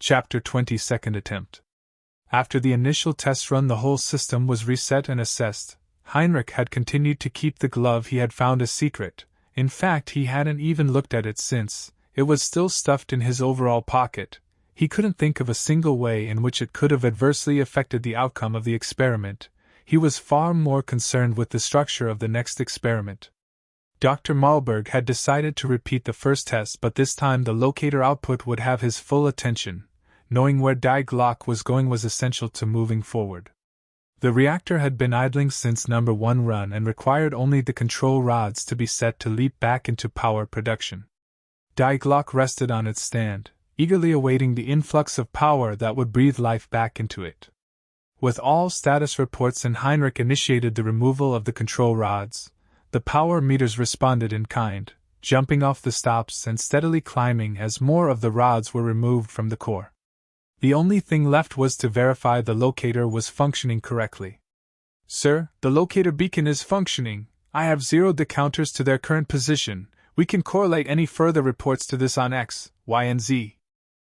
Chapter 20 Second Attempt. After the initial test run, the whole system was reset and assessed. Heinrich had continued to keep the glove he had found a secret. In fact, he hadn't even looked at it since. It was still stuffed in his overall pocket. He couldn't think of a single way in which it could have adversely affected the outcome of the experiment. He was far more concerned with the structure of the next experiment. Dr. Marlberg had decided to repeat the first test, but this time the locator output would have his full attention. Knowing where Die Glock was going was essential to moving forward. The reactor had been idling since number 1 run and required only the control rods to be set to leap back into power production. Die Glock rested on its stand, eagerly awaiting the influx of power that would breathe life back into it. With all status reports in, Heinrich initiated the removal of the control rods. The power meters responded in kind, jumping off the stops and steadily climbing as more of the rods were removed from the core. The only thing left was to verify the locator was functioning correctly. "Sir, the locator beacon is functioning. I have zeroed the counters to their current position. We can correlate any further reports to this on X, Y, and Z."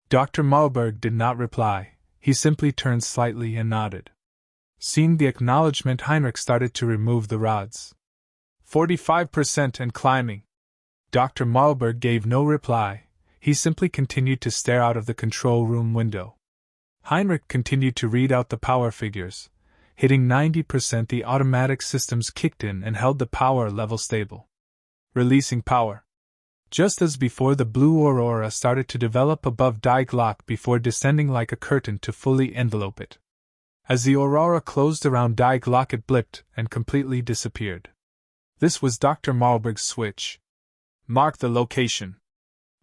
Dr. Marlberg did not reply. He simply turned slightly and nodded. Seeing the acknowledgement, Heinrich started to remove the rods. 45% and climbing. Dr. Marlberg gave no reply. He simply continued to stare out of the control room window. Heinrich continued to read out the power figures. Hitting 90%, the automatic systems kicked in and held the power level stable. Releasing power. Just as before, the blue aurora started to develop above Die Glock before descending like a curtain to fully envelope it. As the aurora closed around Die Glock, it blipped and completely disappeared. This was Dr. Marlberg's switch. "Mark the location."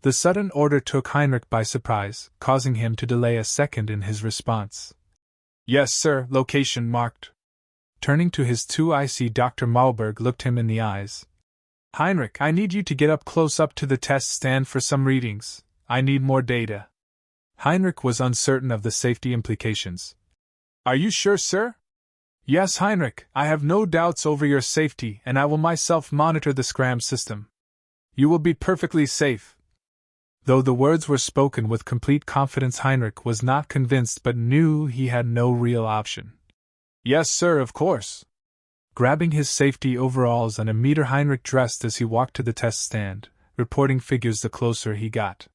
The sudden order took Heinrich by surprise, causing him to delay a second in his response. "Yes, sir, location marked." Turning to his 2IC, Dr. Marlberg looked him in the eyes. "Heinrich, I need you to get up close up to the test stand for some readings. I need more data." Heinrich was uncertain of the safety implications. "Are you sure, sir?" "Yes, Heinrich, I have no doubts over your safety, and I will myself monitor the scram system. You will be perfectly safe." Though the words were spoken with complete confidence, Heinrich was not convinced but knew he had no real option. "Yes, sir, of course." Grabbing his safety overalls and a meter, Heinrich dressed as he walked to the test stand, reporting figures the closer he got.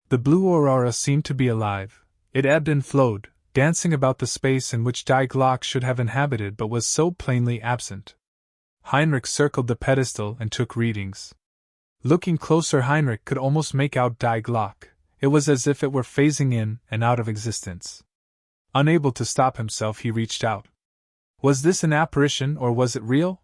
The blue aurora seemed to be alive. It ebbed and flowed, dancing about the space in which Die Glock should have inhabited but was so plainly absent. Heinrich circled the pedestal and took readings. Looking closer, Heinrich could almost make out Die Glock. It was as if it were phasing in and out of existence. Unable to stop himself, he reached out. Was this an apparition or was it real?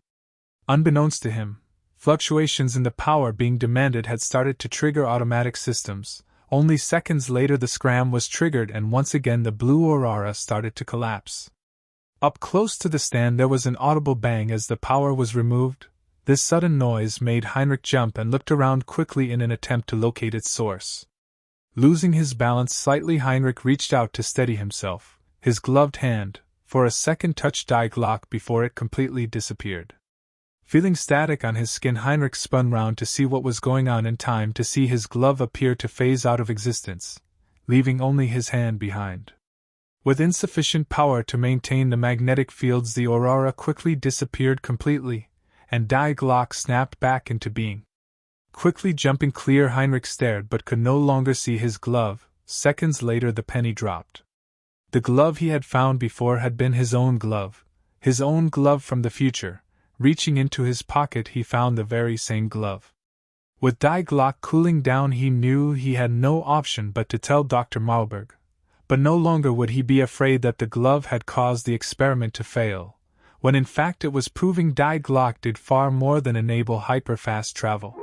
Unbeknownst to him, fluctuations in the power being demanded had started to trigger automatic systems. Only seconds later the scram was triggered and once again the blue aurora started to collapse. Up close to the stand there was an audible bang as the power was removed. This sudden noise made Heinrich jump and looked around quickly in an attempt to locate its source. Losing his balance slightly, Heinrich reached out to steady himself. His gloved hand, for a second, touched Die Glock before it completely disappeared. Feeling static on his skin, Heinrich spun round to see what was going on in time to see his glove appear to phase out of existence, leaving only his hand behind. With insufficient power to maintain the magnetic fields, the aurora quickly disappeared completely, and Die Glock snapped back into being. Quickly jumping clear, Heinrich stared but could no longer see his glove. Seconds later the penny dropped. The glove he had found before had been his own glove from the future. Reaching into his pocket, he found the very same glove. With Die Glock cooling down, he knew he had no option but to tell Dr. Marlberg. But no longer would he be afraid that the glove had caused the experiment to fail, when in fact it was proving Die Glock did far more than enable hyperfast travel.